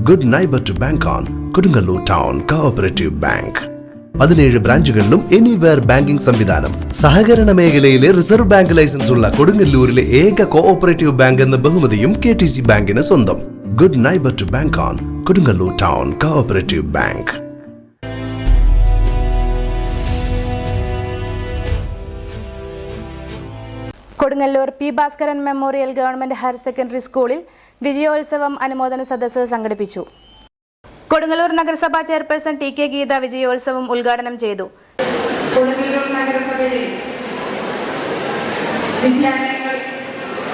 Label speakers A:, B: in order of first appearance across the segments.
A: Good neighbour to bank on Kodungallur town cooperative bank. 17 ബ്രാഞ്ചുകളിലും anywhere banking സംവിധാനം. സഹകരണ മേഖലയിലെ റിസർവ് ബാങ്ക് ലൈസൻസ് ഉള്ള കൊടുങ്ങല്ലൂരിലെ ഏക കോഓപ്പറേറ്റീവ് ബാങ്ക് എന്ന ബഹുമതിയും KTC ബാങ്കിന് സ്വന്തം. Good neighbour to bank on Kodungallur town cooperative bank.
B: Kodungallur P Bhaskaran memorial government higher secondary സ്കൂളിൽ വിജയോത്സവം അനുമോദന സദസ്സ് സംഘടിപ്പിച്ചു. കൊടുങ്ങല്ലൂർ നഗരസഭാ ചെയർപേഴ്സൺ TK ഗീത വിജയോത്സവം ഉദ്ഘാടനം ചെയ്തു.
C: കൊടുങ്ങല്ലൂർ നഗരസഭയിൽ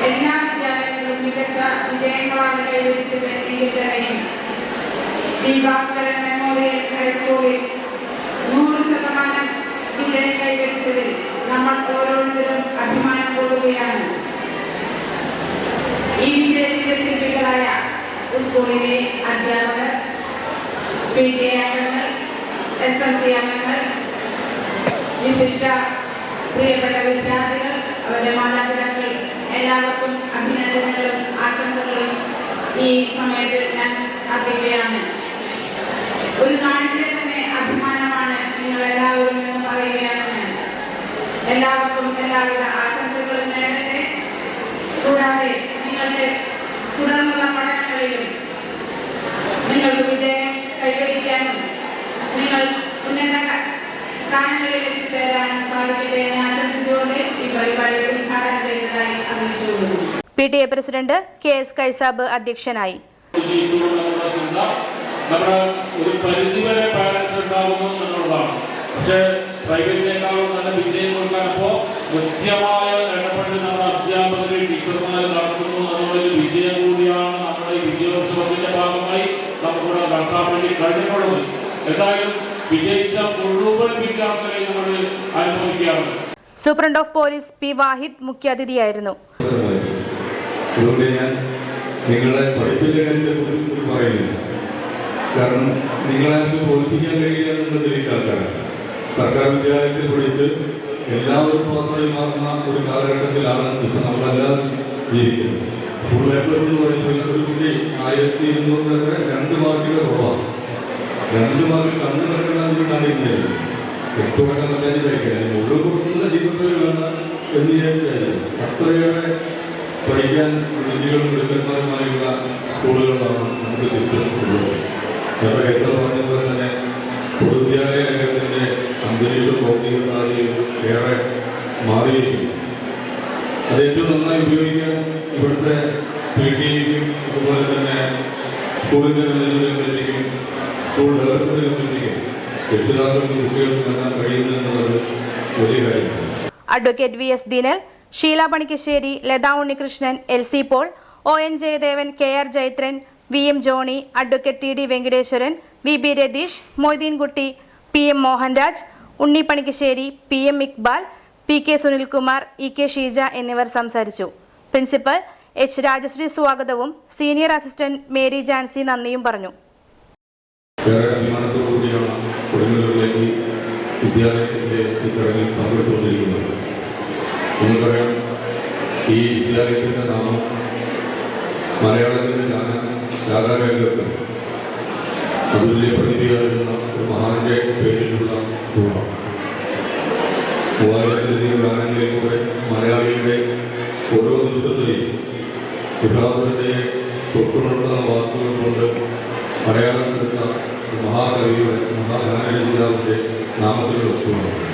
C: എല്ലാ വിദ്യാലയങ്ങളും മികച്ച വിജയങ്ങളാണ് കൈവരിച്ചത് എങ്കിൽ തന്നെയും പി ഭാസ്കരൻ മെമ്മോറിയൽ ഹൈസ്കൂളിൽ 100% വിജയം കൈവരിച്ചതിൽ നമ്മൾ ഓരോരുത്തരും അഭിമാനം കൊള്ളുകയാണ്. ഈ വിജയത്തിന്റെ ശില്പികളായ സ്കൂളിലെ അധ്യാപകർ, PTA അംഗങ്ങൾ, SMC അംഗങ്ങൾ, വിശിഷ്ട പ്രിയപ്പെട്ട വിദ്യാർത്ഥികൾ, അവരുടെ മാതാപിതാക്കൾ, എല്ലാവർക്കും അഭിനന്ദനങ്ങളും ആശംസകളും ഈ സമയത്ത് ഞാൻ അർപ്പിക്കുകയാണ്. ഒരു നാടിന്റെ തന്നെ അഭിമാനമാണ് നിങ്ങൾ എല്ലാവരും എന്ന് പറയുകയാണ് ഞാൻ. എല്ലാവർക്കും എല്ലാവിധ ആശംസകളും നേരത്തെ. കൂടാതെ നിങ്ങളുടെ തുടർന്നുള്ള പഠനങ്ങളിലും നിങ്ങൾക്ക് വിജയം കൈവരിക്കാനും നിങ്ങൾ ഉന്നത സ്ഥാനങ്ങളിൽ എത്തിച്ചേരാനും സാധിക്കട്ടെ എന്ന് ആശംസിച്ചുകൊണ്ട് ഈ പരിപാടി ഉദ്ഘാടനം ചെയ്തതായി അറിയിച്ചുകൊള്ളുന്നു.
B: PTA പ്രസിഡന്റ് KS കൈസാബ് അധ്യക്ഷനായി.
D: നമ്മുടെ ഒരു പരിധിവരെ പാരന്റ്സ് ഉണ്ടാവുന്നു എന്നുള്ളതാണ്. പക്ഷേ പ്രൈവറ്റിനേക്കാളും നല്ല വിജയം കൊടുക്കാനപ്പോൾ കൃത്യമായ ഇടപെട്ട് നമ്മുടെ അധ്യാപകർ, ടീച്ചർമാർ നടത്തുന്നു എന്നുള്ളൊരു വിജയം കൂടിയാണ് നമ്മുടെ ഈ വിജയോത്സവത്തിന്റെ ഭാഗമായി നമുക്കിവിടെ നടത്താൻ വേണ്ടി കഴിഞ്ഞിട്ടുള്ളത്. എന്തായാലും വിജയിച്ച മുഴുവൻ വിദ്യാർത്ഥികളെ നമ്മൾ അനുഭവിക്കാറുണ്ട്.
B: സൂപ്രണ്ട് ഓഫ് പോലീസ് P വാഹിദ് മുഖ്യാതിഥിയായിരുന്നു.
E: നിങ്ങളെ പഠിപ്പിന്റെ കാര്യത്തെക്കുറിച്ച് പറയുന്നില്ല. കാരണം നിങ്ങളെ തോൽപ്പിക്കാൻ കഴിയില്ല എന്ന് തെളിയിച്ച ആൾക്കാരാണ്. സർക്കാർ വിദ്യാലയത്തിൽ പഠിച്ച് എല്ലാവരും പാസ്സായി മാറുന്ന ഒരു കാലഘട്ടത്തിലാണ് ഇപ്പം നമ്മളെല്ലാവരും ജീവിക്കുന്നത്. ഫുൾ A+ എന്ന് പറയുമ്പോൾ ഒരു കുട്ടി 1200 2 മാർക്കിന്റെ കുറവാണ്. 2 മാർക്ക് കണ്ണു നിൽക്കണമെന്നാണ് ഇന്നത്. 8 കൊല്ലം കല്യാണം കഴിക്കാൻ മുഴുവൻ കൊടുക്കുന്ന ജീവിതത്തിൽ വേണ്ട എന്ന് വിചാരിച്ചായിരുന്നു. അത്രയേറെ പഠിക്കാൻ വിദ്യകളും മിടുക്കന്മാരുമായുള്ള സ്കൂളുകളാണ് നമുക്ക് ചുറ്റുമുള്ളത്. നേരത്തെ കേസർ പറഞ്ഞതുപോലെ തന്നെ പൊതുവിദ്യാലയ രംഗത്തിൻ്റെ അന്തരീക്ഷ ഭൗതിക സാഹചര്യം ഏറെ മാറിയിരിക്കുന്നു. അത് ഏറ്റവും നന്നായി ഉപയോഗിക്കാൻ ഇവിടുത്തെ PTAയും അതുപോലെ തന്നെ സ്കൂളിൻ്റെ മാനേജ്മെൻറ്റ് കമ്മിറ്റിക്കും സ്കൂൾ ഡെവലപ്മെൻറ്റ് കമ്മിറ്റിക്കും രക്ഷിതാക്കൾക്ക് കുട്ടികൾക്ക് നൽകാൻ കഴിയുന്നു എന്നുള്ളത് വലിയ കാര്യമാണ്.
B: Advocate VS Dinal, Sheela Panikkassery, Latha Unnikrishnan, LC Paul, ON Jayadevan, KR Jaithran, VM Johnny, advocate TD Venkateswaran, VB Ratheesh, Moideenkutty, PM Mohanraj, Unni Panikkassery, PM Iqbal, PK Sunilkumar, EK Sheeja എന്നിവർ സംസാരിച്ചു. പ്രിൻസിപ്പൽ H രാജശ്രീ സ്വാഗതവും സീനിയർ അസിസ്റ്റന്റ് മേരി ജാൻസി നന്ദിയും പറഞ്ഞു.
E: നിങ്ങൾക്കറിയാം, ഈ വിദ്യാലയത്തിൻ്റെ നാമം മലയാളത്തിൻ്റെ ശാഖാരംഗത്ത് അതുല്യ പ്രതിഭയായിരുന്ന ഒരു മഹാന്റെ പേരിലുള്ള സ്കൂളാണ്. 3000 ഗാനങ്ങളിലൂടെ മലയാളിയുടെ ഓരോ ദിവസത്തെയും വിഭാഗത്തെ തൊട്ടുണർത്തുന്ന വാക്കുകൾ കൊണ്ട് മലയാളത്തിലെടുത്ത മഹാകവിയുടെ മഹാഗാനരചയിതാവിൻ്റെ നാമത്തിലുള്ള സ്കൂളാണ്.